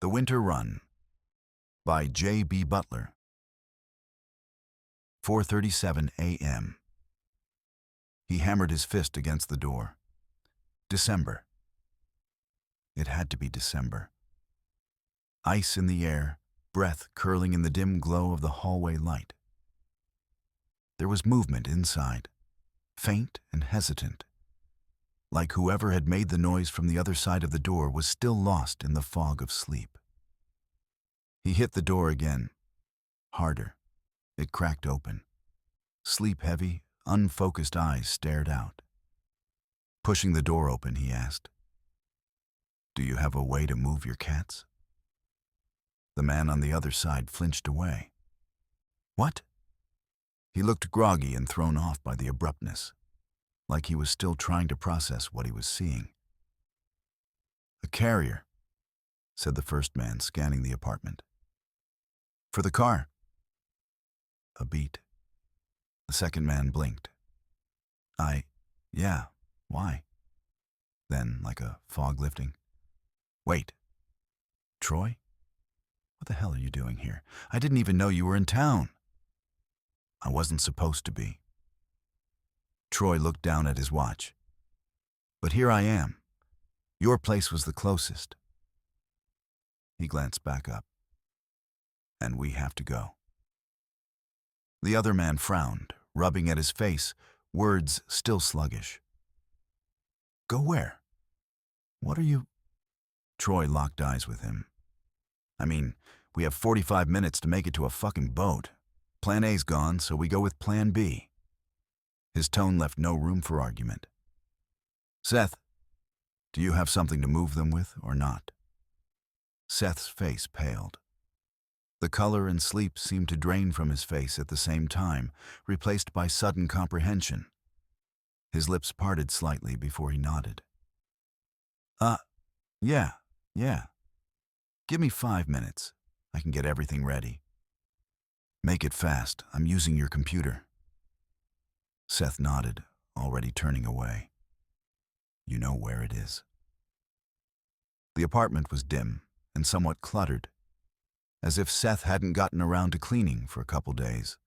The Winter Run by JB Butler. 4:37 a.m. He hammered his fist against the door. December. It had to be December. Ice in the air, breath curling in the dim glow of the hallway light. There was movement inside, faint and hesitant, like whoever had made the noise from the other side of the door was still lost in the fog of sleep. He hit the door again, harder. It cracked open. Sleep-heavy, unfocused eyes stared out. Pushing the door open, he asked, "Do you have a way to move your cats?" The man on the other side flinched away. "What?" He looked groggy and thrown off by the abruptness, like he was still trying to process what he was seeing. "A carrier," said the first man, scanning the apartment. "For the car." A beat. The second man blinked. Yeah, why?" Then, like a fog lifting, "Wait. Troy? What the hell are you doing here? I didn't even know you were in town." "I wasn't supposed to be." Troy looked down at his watch. "But here I am. Your place was the closest." He glanced back up. "And we have to go." The other man frowned, rubbing at his face, words still sluggish. "Go where? What are you—" Troy locked eyes with him. "I mean, we have 45 minutes to make it to a fucking boat. Plan A's gone, so we go with Plan B." His tone left no room for argument. "Seth, do you have something to move them with or not?" Seth's face paled. The color and sleep seemed to drain from his face at the same time, replaced by sudden comprehension. His lips parted slightly before he nodded. Yeah. Give me 5 minutes. I can get everything ready." "Make it fast. I'm using your computer." Seth nodded, already turning away. "You know where it is." The apartment was dim and somewhat cluttered, as if Seth hadn't gotten around to cleaning for a couple days.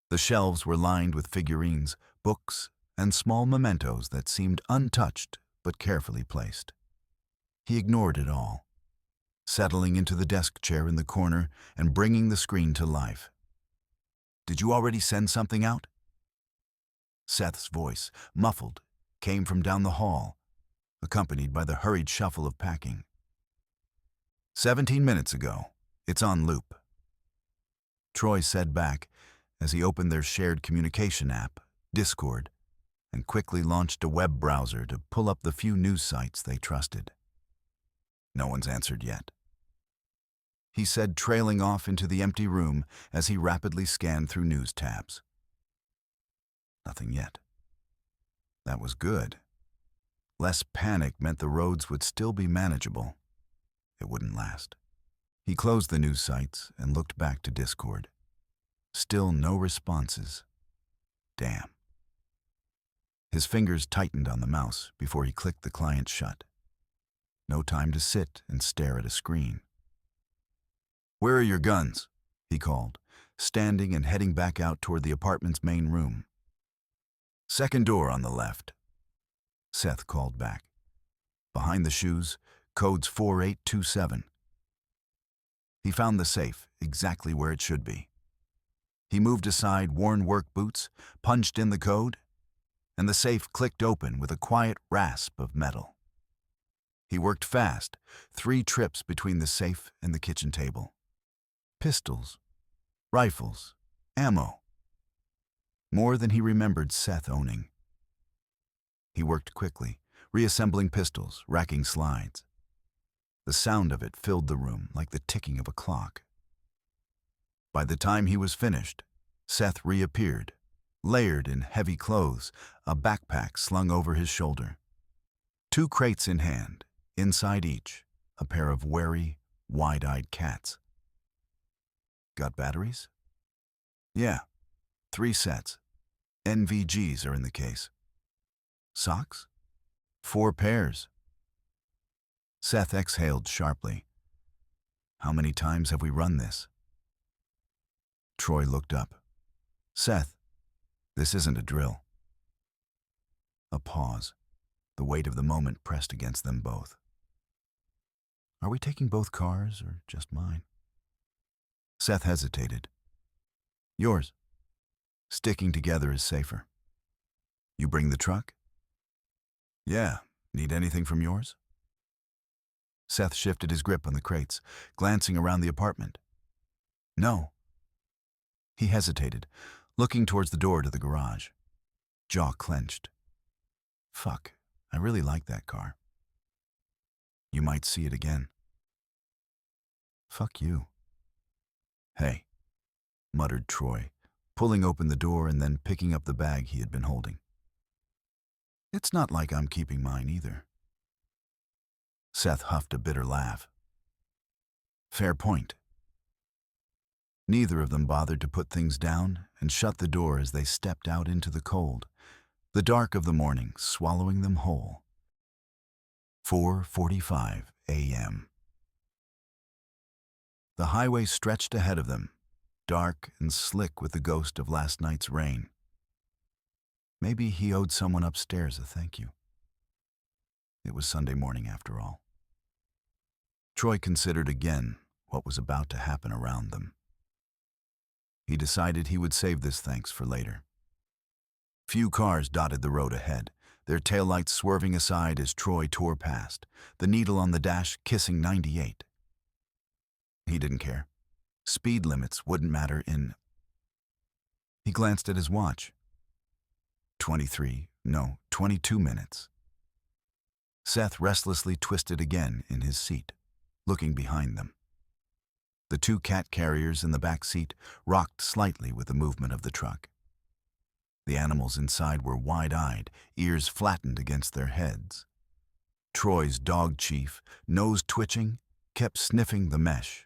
The shelves were lined with figurines, books, and small mementos that seemed untouched but carefully placed. He ignored it all, settling into the desk chair in the corner and bringing the screen to life. "Did you already send something out?" Seth's voice, muffled, came from down the hall, accompanied by the hurried shuffle of packing. 17 minutes ago. It's on loop." Troy said back as he opened their shared communication app, Discord, and quickly launched a web browser to pull up the few news sites they trusted. "No one's answered yet," he said, trailing off into the empty room as he rapidly scanned through news tabs. Nothing yet. That was good. Less panic meant the roads would still be manageable. It wouldn't last. He closed the news sites and looked back to Discord. Still no responses. Damn. His fingers tightened on the mouse before he clicked the client shut. No time to sit and stare at a screen. "Where are your guns?" he called, standing and heading back out toward the apartment's main room. "Second door on the left," Seth called back. "Behind the shoes, code's 4827. He found the safe exactly where it should be. He moved aside worn work boots, punched in the code, and the safe clicked open with a quiet rasp of metal. He worked fast, 3 trips between the safe and the kitchen table. Pistols, rifles, ammo. More than he remembered Seth owning. He worked quickly, reassembling pistols, racking slides. The sound of it filled the room like the ticking of a clock. By the time he was finished, Seth reappeared, layered in heavy clothes, a backpack slung over his shoulder. 2 crates in hand, inside each, a pair of wary, wide-eyed cats. "Got batteries?" "Yeah, 3 sets. NVGs are in the case." "Socks?" 4 pairs. Seth exhaled sharply, How many times have we run this? Troy looked up. Seth, this isn't a drill. A pause. The weight of the moment pressed against them both. Are we taking both cars or just mine? Seth hesitated. Yours. Sticking together is safer. You bring the truck? Yeah. Need anything from yours? Seth shifted his grip on the crates, glancing around the apartment. No. He hesitated, looking towards the door to the garage. Jaw clenched. Fuck, I really like that car. You might see it again. Fuck you. Hey, muttered Troy, pulling open the door and then picking up the bag he had been holding. It's not like I'm keeping mine either. Seth huffed a bitter laugh. Fair point. Neither of them bothered to put things down and shut the door as they stepped out into the cold, the dark of the morning swallowing them whole. 4:45 a.m. The highway stretched ahead of them, dark and slick with the ghost of last night's rain. Maybe he owed someone upstairs a thank you. It was Sunday morning after all. Troy considered again what was about to happen around them. He decided he would save this thanks for later. Few cars dotted the road ahead, their taillights swerving aside as Troy tore past, the needle on the dash kissing 98. He didn't care. Speed limits wouldn't matter in... He glanced at his watch. 22 minutes. Seth restlessly twisted again in his seat, looking behind them. The two cat carriers in the back seat rocked slightly with the movement of the truck. The animals inside were wide-eyed, ears flattened against their heads. Troy's dog chief, nose twitching, kept sniffing the mesh,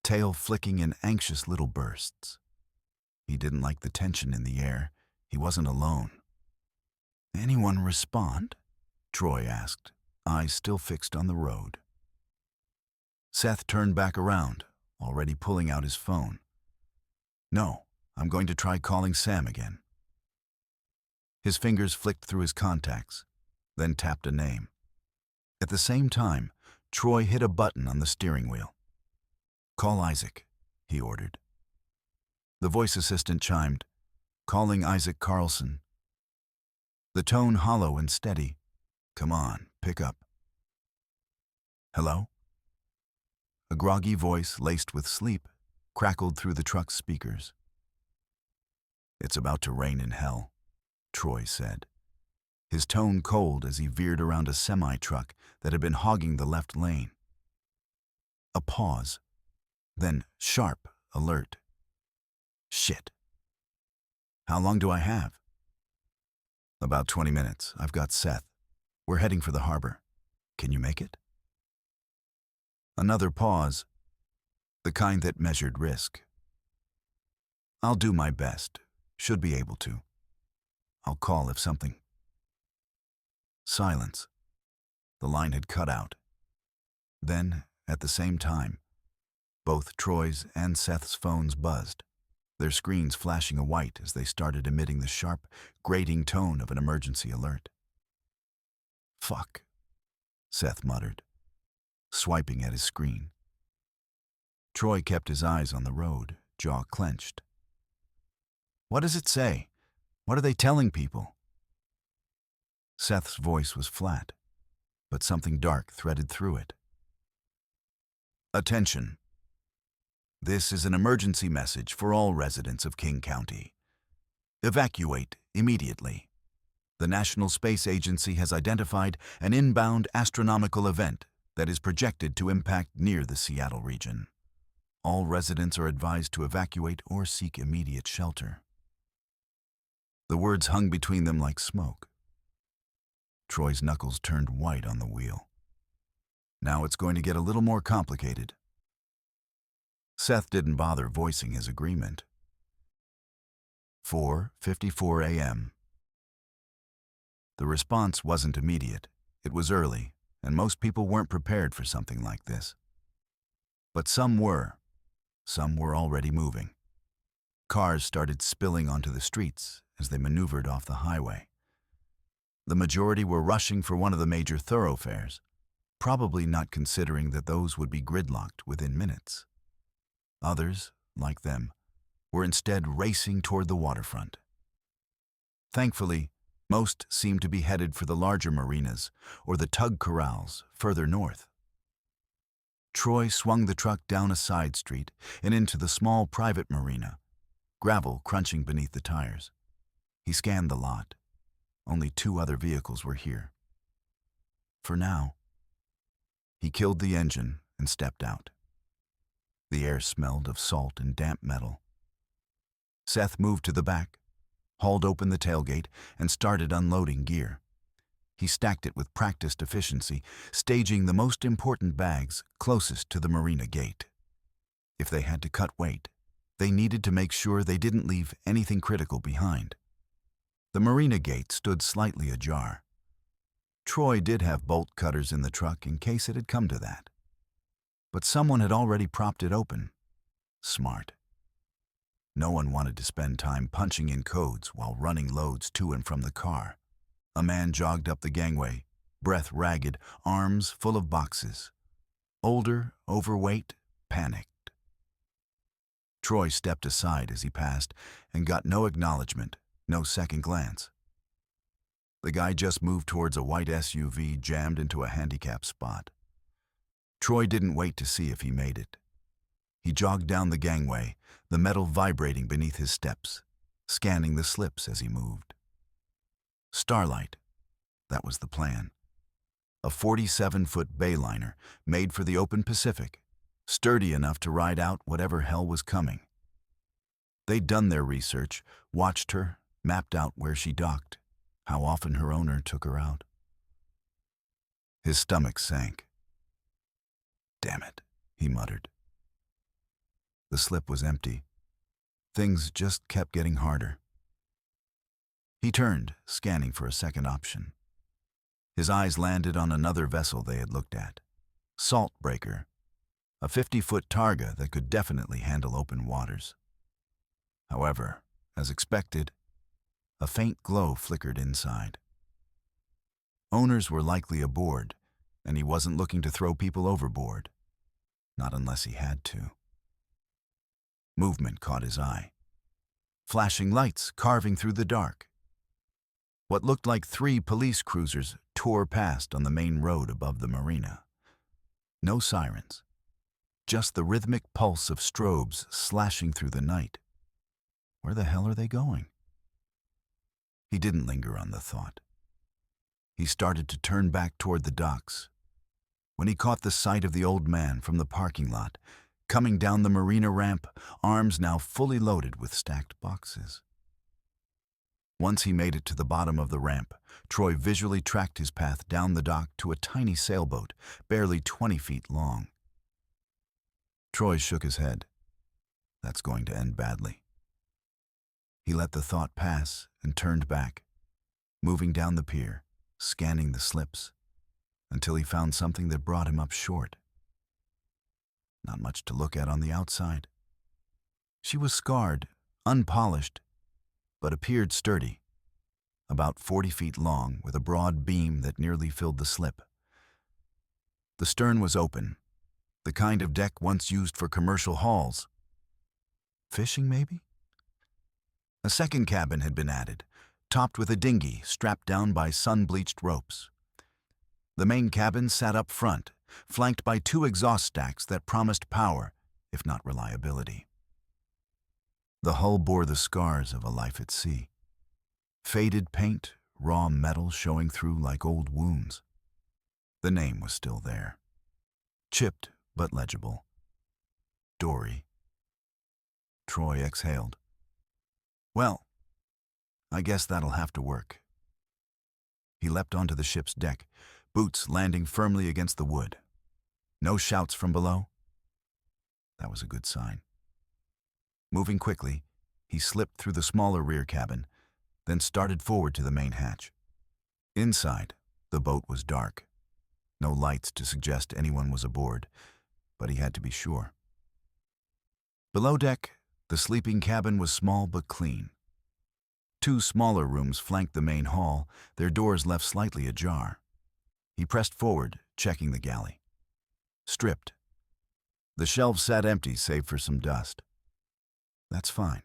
tail flicking in anxious little bursts. He didn't like the tension in the air. He wasn't alone. Anyone respond? Troy asked, eyes still fixed on the road. Seth turned back around, already pulling out his phone. No, I'm going to try calling Sam again. His fingers flicked through his contacts, then tapped a name. At the same time, Troy hit a button on the steering wheel. Call Isaac, he ordered. The voice assistant chimed, calling Isaac Carlson. The tone hollow and steady. Come on, pick up. Hello? A groggy voice laced with sleep crackled through the truck's speakers. It's about to rain in hell, Troy said, his tone cold as he veered around a semi-truck that had been hogging the left lane. A pause, then sharp, alert. Shit. How long do I have? About 20 minutes. I've got Seth. We're heading for the harbor. Can you make it? Another pause, the kind that measured risk. I'll do my best. Should be able to. I'll call if something. Silence. The line had cut out. Then, at the same time, both Troy's and Seth's phones buzzed, their screens flashing a white as they started emitting the sharp, grating tone of an emergency alert. Fuck, Seth muttered, swiping at his screen. Troy kept his eyes on the road, jaw clenched. What does it say? What are they telling people? Seth's voice was flat, but something dark threaded through it. Attention. This is an emergency message for all residents of King County. Evacuate immediately. The National Space Agency has identified an inbound astronomical event that is projected to impact near the Seattle region. All residents are advised to evacuate or seek immediate shelter. The words hung between them like smoke. Troy's knuckles turned white on the wheel. Now it's going to get a little more complicated. Seth didn't bother voicing his agreement. 4:54 a.m. The response wasn't immediate. It was early, and most people weren't prepared for something like this. But some were already moving. Cars started spilling onto the streets as they maneuvered off the highway. The majority were rushing for one of the major thoroughfares, probably not considering that those would be gridlocked within minutes. Others, like them, were instead racing toward the waterfront. Thankfully, most seemed to be headed for the larger marinas or the tug corrals further north. Troy swung the truck down a side street and into the small private marina, gravel crunching beneath the tires. He scanned the lot. Only 2 other vehicles were here. For now. He killed the engine and stepped out. The air smelled of salt and damp metal. Seth moved to the back, hauled open the tailgate, and started unloading gear. He stacked it with practiced efficiency, staging the most important bags closest to the marina gate. If they had to cut weight, they needed to make sure they didn't leave anything critical behind. The marina gate stood slightly ajar. Troy did have bolt cutters in the truck in case it had come to that. But someone had already propped it open. Smart. No one wanted to spend time punching in codes while running loads to and from the car. A man jogged up the gangway, breath ragged, arms full of boxes. Older, overweight, panicked. Troy stepped aside as he passed and got no acknowledgement, no second glance. The guy just moved towards a white SUV jammed into a handicap spot. Troy didn't wait to see if he made it. He jogged down the gangway, the metal vibrating beneath his steps, scanning the slips as he moved. Starlight, that was the plan. A 47-foot bayliner made for the open Pacific, sturdy enough to ride out whatever hell was coming. They'd done their research, watched her, mapped out where she docked, how often her owner took her out. His stomach sank. "Damn it," he muttered. The slip was empty. Things just kept getting harder. He turned, scanning for a second option. His eyes landed on another vessel they had looked at. Saltbreaker, a 50-foot targa that could definitely handle open waters. However, as expected, a faint glow flickered inside. Owners were likely aboard, and he wasn't looking to throw people overboard. Not unless he had to. Movement caught his eye. Flashing lights carving through the dark. What looked like 3 police cruisers tore past on the main road above the marina. No sirens. Just the rhythmic pulse of strobes slashing through the night. Where the hell are they going? He didn't linger on the thought. He started to turn back toward the docks when he caught the sight of the old man from the parking lot, coming down the marina ramp, arms now fully loaded with stacked boxes. Once he made it to the bottom of the ramp, Troy visually tracked his path down the dock to a tiny sailboat, barely 20 feet long. Troy shook his head. That's going to end badly. He let the thought pass and turned back, moving down the pier, scanning the slips, until he found something that brought him up short. Not much to look at on the outside. She was scarred, unpolished, but appeared sturdy, about 40 feet long with a broad beam that nearly filled the slip. The stern was open, the kind of deck once used for commercial hauls. Fishing, maybe? A second cabin had been added, topped with a dinghy strapped down by sun-bleached ropes. The main cabin sat up front, flanked by 2 exhaust stacks that promised power, if not reliability. The hull bore the scars of a life at sea. Faded paint, raw metal showing through like old wounds. The name was still there. Chipped but legible. Dory. Troy exhaled. Well, I guess that'll have to work. He leapt onto the ship's deck, boots landing firmly against the wood. No shouts from below. That was a good sign. Moving quickly, he slipped through the smaller rear cabin, then started forward to the main hatch. Inside, the boat was dark. No lights to suggest anyone was aboard, but he had to be sure. Below deck, the sleeping cabin was small but clean. Two smaller rooms flanked the main hall, their doors left slightly ajar. He pressed forward, checking the galley. Stripped. The shelves sat empty save for some dust. That's fine.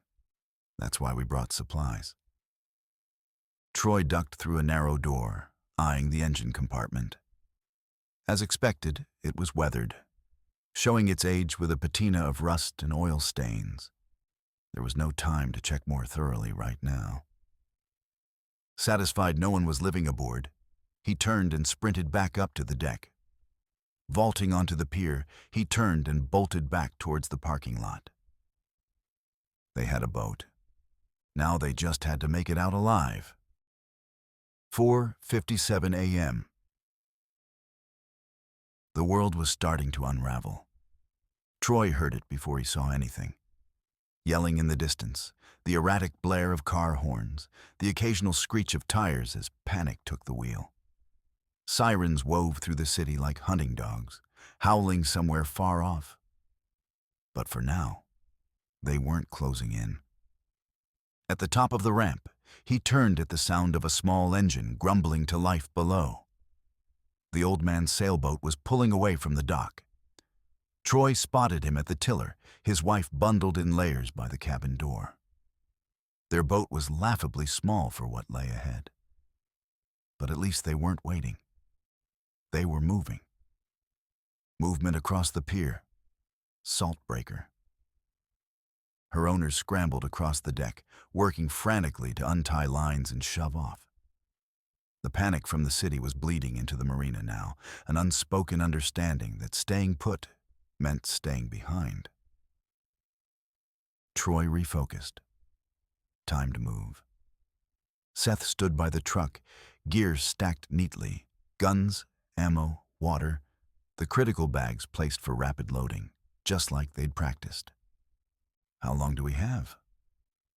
That's why we brought supplies. Troy ducked through a narrow door, eyeing the engine compartment. As expected, it was weathered, showing its age with a patina of rust and oil stains. There was no time to check more thoroughly right now. Satisfied no one was living aboard, he turned and sprinted back up to the deck. Vaulting onto the pier, he turned and bolted back towards the parking lot. They had a boat. Now they just had to make it out alive. 4:57 a.m. The world was starting to unravel. Troy heard it before he saw anything. Yelling in the distance, the erratic blare of car horns, the occasional screech of tires as panic took the wheel. Sirens wove through the city like hunting dogs, howling somewhere far off. But for now, they weren't closing in. At the top of the ramp, he turned at the sound of a small engine grumbling to life below. The old man's sailboat was pulling away from the dock. Troy spotted him at the tiller, his wife bundled in layers by the cabin door. Their boat was laughably small for what lay ahead. But at least they weren't waiting. They were moving. Movement across the pier. Salt breaker. Her owners scrambled across the deck, working frantically to untie lines and shove off. The panic from the city was bleeding into the marina now, an unspoken understanding that staying put meant staying behind. Troy refocused. Time to move. Seth stood by the truck, gear stacked neatly, guns, ammo, water, the critical bags placed for rapid loading, just like they'd practiced. "How long do we have?"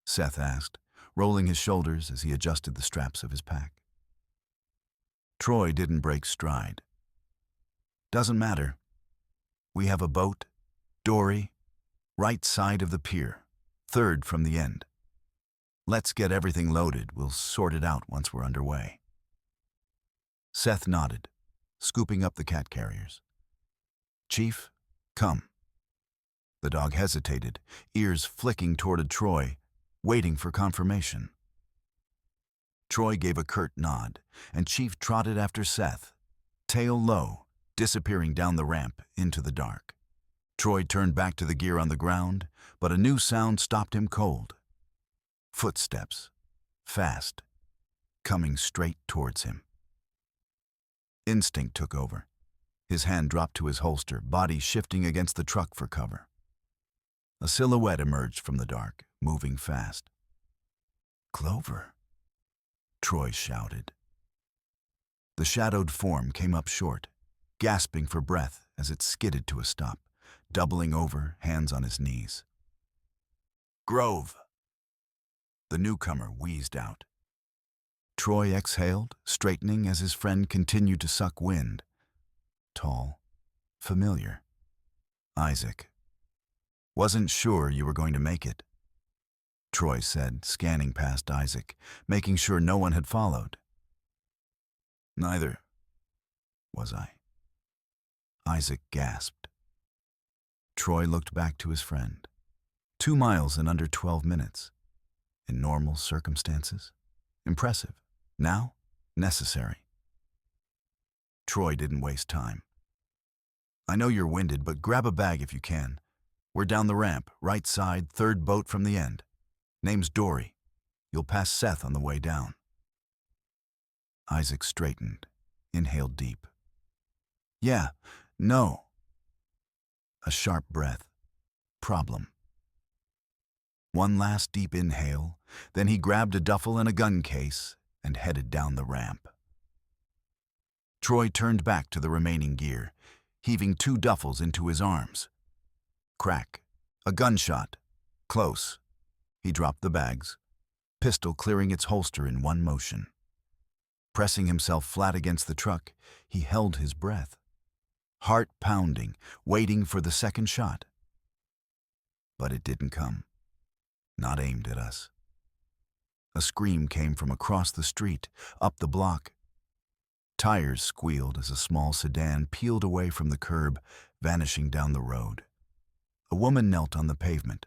Seth asked, rolling his shoulders as he adjusted the straps of his pack. Troy didn't break stride. "Doesn't matter. We have a boat, dory, right side of the pier, third from the end. Let's get everything loaded. We'll sort it out once we're underway." Seth nodded, scooping up the cat carriers. "Chief, come." The dog hesitated, ears flicking toward Troy, waiting for confirmation. Troy gave a curt nod, and Chief trotted after Seth, tail low, disappearing down the ramp into the dark. Troy turned back to the gear on the ground, but a new sound stopped him cold. Footsteps, fast, coming straight towards him. Instinct took over. His hand dropped to his holster, body shifting against the truck for cover. A silhouette emerged from the dark, moving fast. "Clover," Troy shouted. The shadowed form came up short, gasping for breath as it skidded to a stop, doubling over, hands on his knees. "Grove," the newcomer wheezed out. Troy exhaled, straightening as his friend continued to suck wind. Tall, familiar. "Isaac. Wasn't sure you were going to make it," Troy said, scanning past Isaac, making sure no one had followed. "Neither was I." Isaac gasped. Troy looked back to his friend. 2 miles in under 12 minutes. In normal circumstances, impressive. Now, necessary. Troy didn't waste time. "I know you're winded, but grab a bag if you can. We're down the ramp, right side, third boat from the end. Name's Dory. You'll pass Seth on the way down." Isaac straightened, inhaled deep. "Yeah, no." A sharp breath. Problem. One last deep inhale, then he grabbed a duffel and a gun case and headed down the ramp. Troy turned back to the remaining gear, heaving 2 duffels into his arms. Crack. A gunshot. Close. He dropped the bags, pistol clearing its holster in one motion. Pressing himself flat against the truck, he held his breath. heart pounding, waiting for the second shot. But it didn't come, not aimed at us. A scream came from across the street, up the block. Tires squealed as a small sedan peeled away from the curb, vanishing down the road. A woman knelt on the pavement,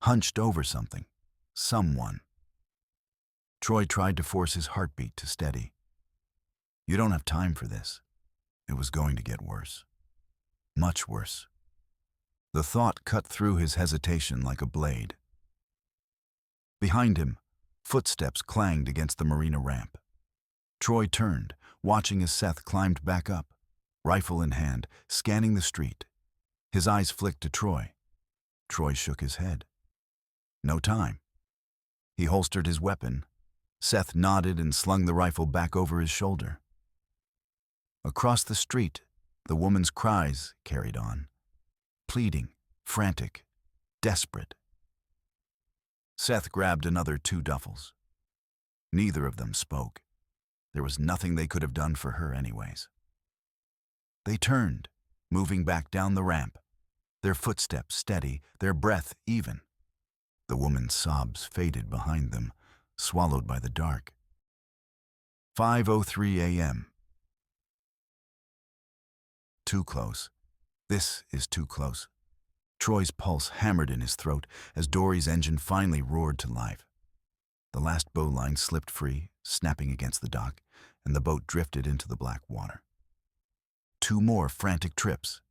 hunched over something, someone. Troy tried to force his heartbeat to steady. You don't have time for this. It was going to get worse. Much worse. The thought cut through his hesitation like a blade. Behind him, footsteps clanged against the marina ramp. Troy turned, watching as Seth climbed back up, rifle in hand, scanning the street. His eyes flicked to Troy. Troy shook his head. No time. He holstered his weapon. Seth nodded and slung the rifle back over his shoulder. Across the street, the woman's cries carried on. Pleading, frantic, desperate. Seth grabbed another 2 duffels. Neither of them spoke. There was nothing they could have done for her anyways. They turned, moving back down the ramp, their footsteps steady, their breath even. The woman's sobs faded behind them, swallowed by the dark. 5:03 a.m. Too close. This is too close. Troy's pulse hammered in his throat as Dory's engine finally roared to life. The last bowline slipped free, snapping against the dock, and the boat drifted into the black water. 2 more frantic trips.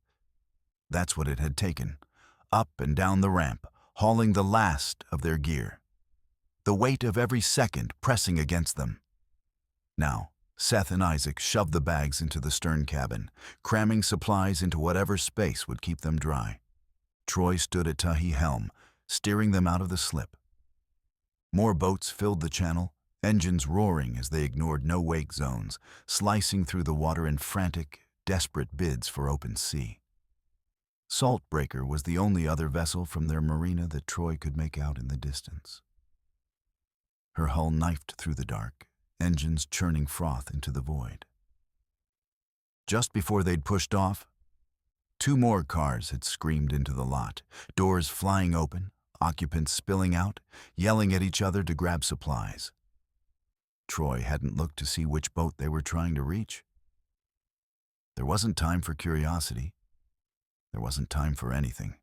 That's what it had taken, up and down the ramp, hauling the last of their gear. The weight of every second pressing against them. Now, Seth and Isaac shoved the bags into the stern cabin, cramming supplies into whatever space would keep them dry. Troy stood at Tahi helm, steering them out of the slip. More boats filled the channel, engines roaring as they ignored no-wake zones, slicing through the water in frantic, desperate bids for open sea. Saltbreaker was the only other vessel from their marina that Troy could make out in the distance. Her hull knifed through the dark, engines churning froth into the void. Just before they'd pushed off, 2 more cars had screamed into the lot, doors flying open, occupants spilling out, yelling at each other to grab supplies. Troy hadn't looked to see which boat they were trying to reach. There wasn't time for curiosity. There wasn't time for anything.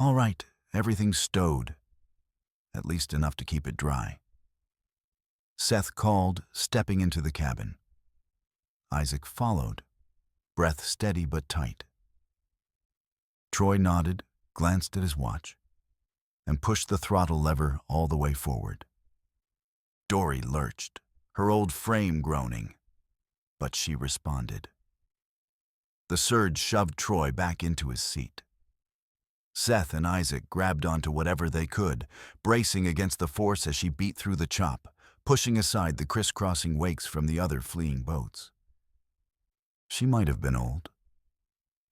All right, everything's stowed. At least enough to keep it dry. Seth called, stepping into the cabin. Isaac followed, breath steady but tight. Troy nodded, glanced at his watch, and pushed the throttle lever all the way forward. Dory lurched, her old frame groaning, but she responded. The surge shoved Troy back into his seat. Seth and Isaac grabbed onto whatever they could, bracing against the force as she beat through the chop, pushing aside the crisscrossing wakes from the other fleeing boats. She might have been old,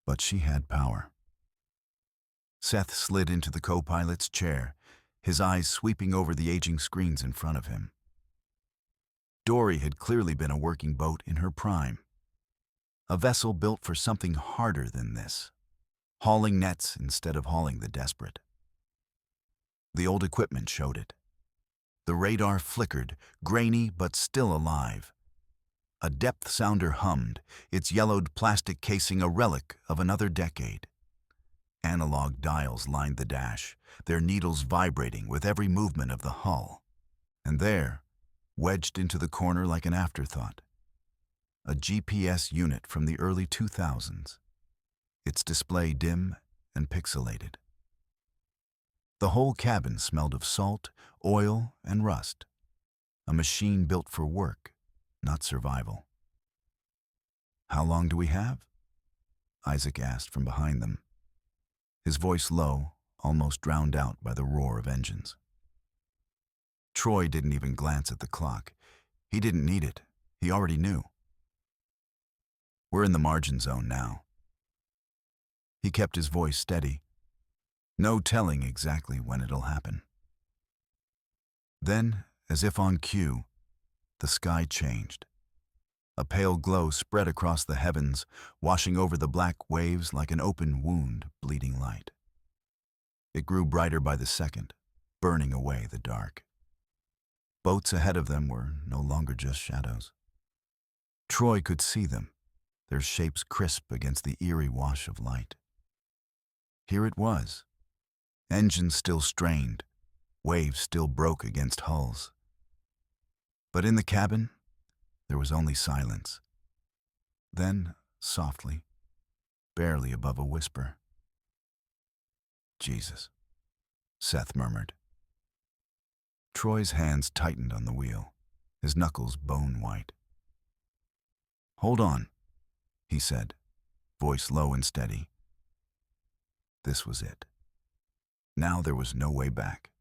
but she had power. Seth slid into the co-pilot's chair, his eyes sweeping over the aging screens in front of him. Dory had clearly been a working boat in her prime. A vessel built for something harder than this, hauling nets instead of hauling the desperate. The old equipment showed it. The radar flickered, grainy but still alive. A depth sounder hummed, its yellowed plastic casing a relic of another decade. Analog dials lined the dash, their needles vibrating with every movement of the hull. And there, wedged into the corner like an afterthought, a GPS unit from the early 2000s, its display dim and pixelated. The whole cabin smelled of salt, oil, and rust, a machine built for work, not survival. "How long do we have?" Isaac asked from behind them, his voice low, almost drowned out by the roar of engines. Troy didn't even glance at the clock. He didn't need it. He already knew. "We're in the margin zone now." He kept his voice steady. No telling exactly when it'll happen. Then, as if on cue, the sky changed. A pale glow spread across the heavens, washing over the black waves like an open wound, bleeding light. It grew brighter by the second, burning away the dark. Boats ahead of them were no longer just shadows. Troy could see them, their shapes crisp against the eerie wash of light. Here it was. Engines still strained, waves still broke against hulls. But in the cabin, there was only silence. Then, softly, barely above a whisper, "Jesus," Seth murmured. Troy's hands tightened on the wheel, his knuckles bone-white. "Hold on," he said, voice low and steady. This was it. Now there was no way back.